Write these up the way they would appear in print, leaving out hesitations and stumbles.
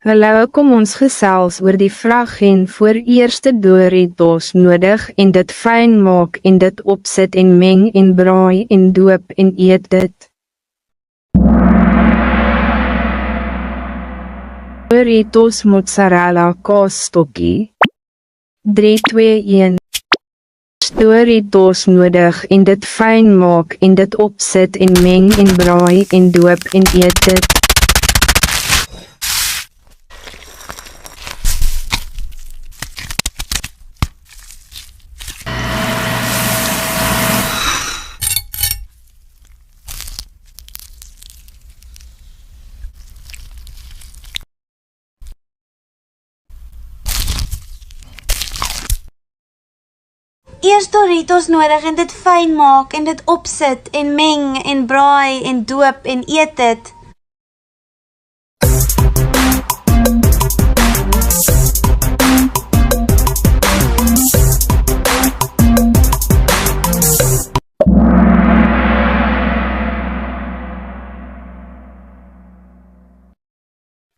Hallo, kom ons gesels oor die vraag en voor eerste Doritos nodig en dit fijn maak en dit opsit en meng en braai en doop en eet dit. Doritos mozzarella kaasstokkie 3, 2, 1. Doritos nodig en dit fijn maak en dit opsit en meng en braai en doop en eet dit. Eers Doritos nodig en dit fijn maak en dit opsit en meng en braai en doop en eet dit.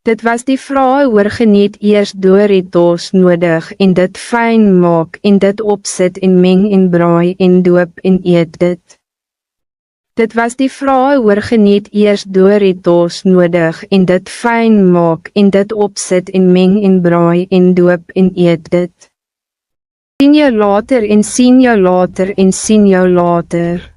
Dit was die vraag oor geniet eers Doritos nodig en dit fijn maak en dit opsit en meng en braai en doop en eet dit. Dit was die vraag oor geniet eers Doritos nodig en dit fijn maak en dit opsit en meng en braai en doop en eet dit. Sien jou later en sien jou later en sien jou later.